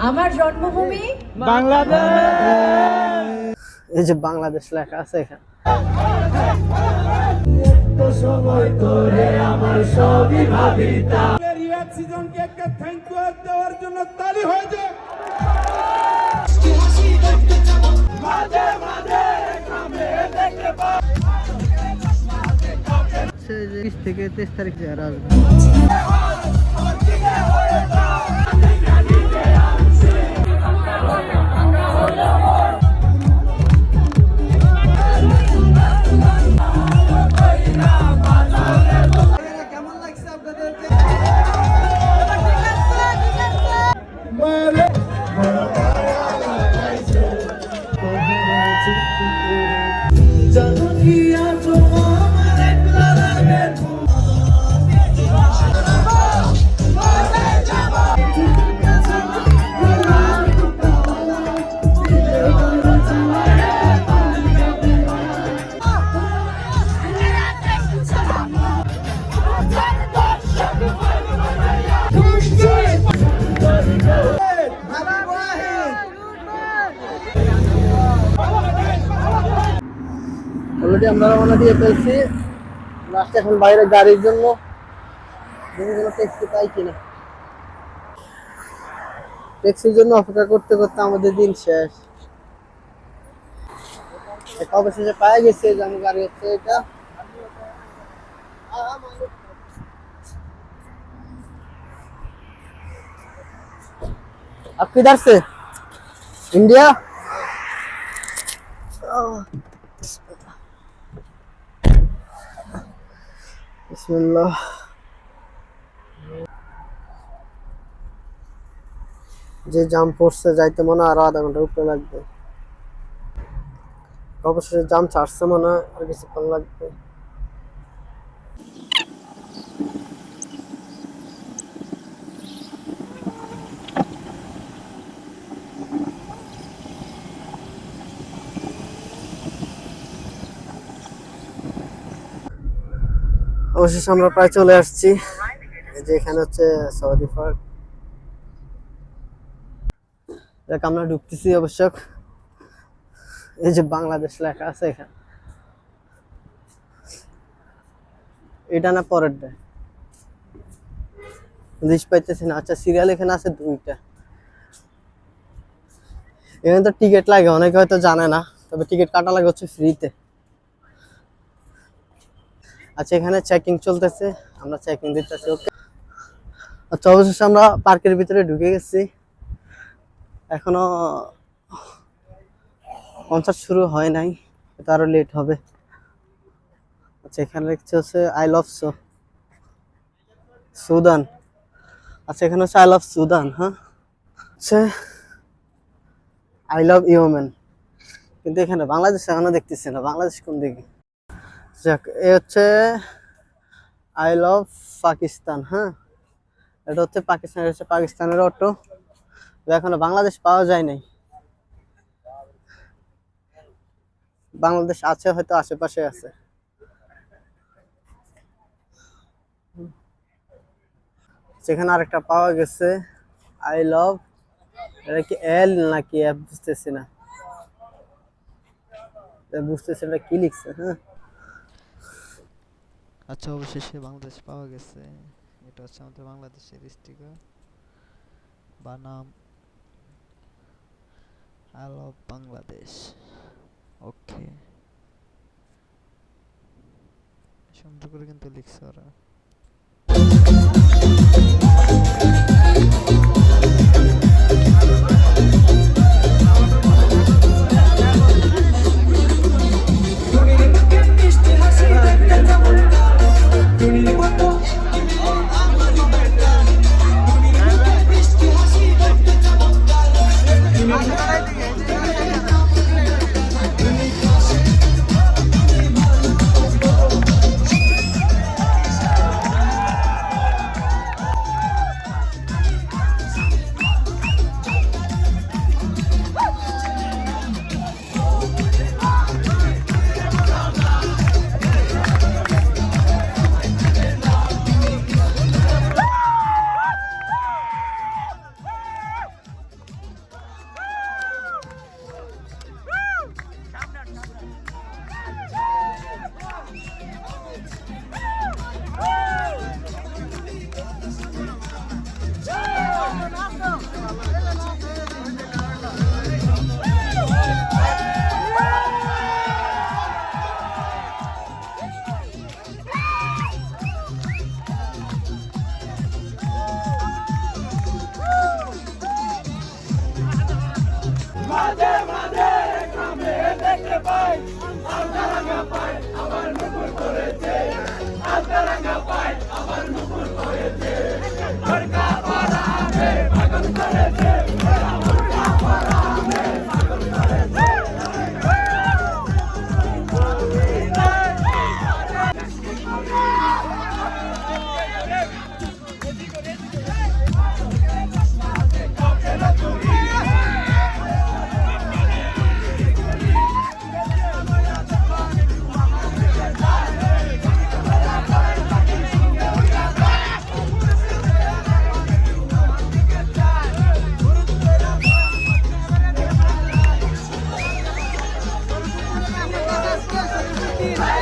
আমার জন্মভূমি বাংলাদেশ। এই যে বাংলাদেশ লেখা আছে এখানে। সময় ধরে আমার সবই ভাবিতা। রিয়াদ সিজনকে একটা থ্যাঙ্ক ইউ দেওয়ার জন্য তালি হয়ে যায়। মাঝে মাঝে গ্রামে দেখতে পাই 20 থেকে 23 তারিখ যারা আসবে। কেমন লাগছে আপনাদেরকে? অলরেডি আমরা রওনা দিয়ে ফেলছি। লাস্ট এখন বাইরে গাড়ির জন্য ট্যাক্সি পাই কিনা। ট্যাক্সির জন্য অপেক্ষা করতে করতে আমাদের দিন শেষ। অবশেষে পাওয়া গেছে যে আমার গাড়ি হচ্ছে এটা। आप किधर से? इंडिया? बिस्मिल्लाह। যে জাম পড়ছে যাইতে মনে হয় আরো আধা ঘন্টার উপরে লাগবে। অবশেষে জাম ছাড়ছে মনে হয় আর কিছুক্ষণ লাগবে। অবশেষে আমরা প্রায় চলে আসছি। যে এখানে হচ্ছে সৌদি পার্ক। দেখ আমরা ঢুকতেছি অবশ্য। এই যে বাংলাদেশ লেখা আছে এখানে। এটা না পরের ডে লিস্ট পাইতেছি না। আচ্ছা সিরিয়াল এখানে আছে 2টা। এখানে তো টিকিট লাগে, অনেকে হয়তো জানে না, তবে টিকিট কাটা লাগে হচ্ছে ফ্রিতে। আচ্ছা এখানে চেকিং চলতেছে, আমরা চেকিং দিতেছি। ওকে আচ্ছা অবশেষে আমরা পার্কের ভিতরে ঢুকে গেছি। এখনো কনসার্ট শুরু হয় নাই, এটা আরো লেট হবে। আচ্ছা এখানে লিখছে হচ্ছে আই লাভ সুদান। আচ্ছা এখানে হচ্ছে আই লাভ সুদান। হ্যাঁ আচ্ছা আই লাভ ইয়েমেন, কিন্তু এখানে বাংলাদেশ এখনো দেখতেছি না। বাংলাদেশ কোন দিকে? যাক এ হচ্ছে আই লাভ পাকিস্তান। হ্যাঁ এটা হচ্ছে পাকিস্তান, হচ্ছে পাকিস্তানের অটো। এখনো বাংলাদেশ পাওয়া যায় নাই। বাংলাদেশ আছে হয়তো আশেপাশে আছে। সেখানে আরেকটা পাওয়া গেছে আই লাভ, এটা কি এল নাকি এফ বুঝতেছি না, বুঝতেছি এটা কি লিখছে। হ্যাঁ আচ্ছা অবশেষে বাংলাদেশ পাওয়া গেছে। এটা হচ্ছে আমাদের বাংলাদেশের স্টিকার বা নাম আই লাভ বাংলাদেশ। ওকে সুন্দর করে কিন্তু লিখছে ওরা। Thank you.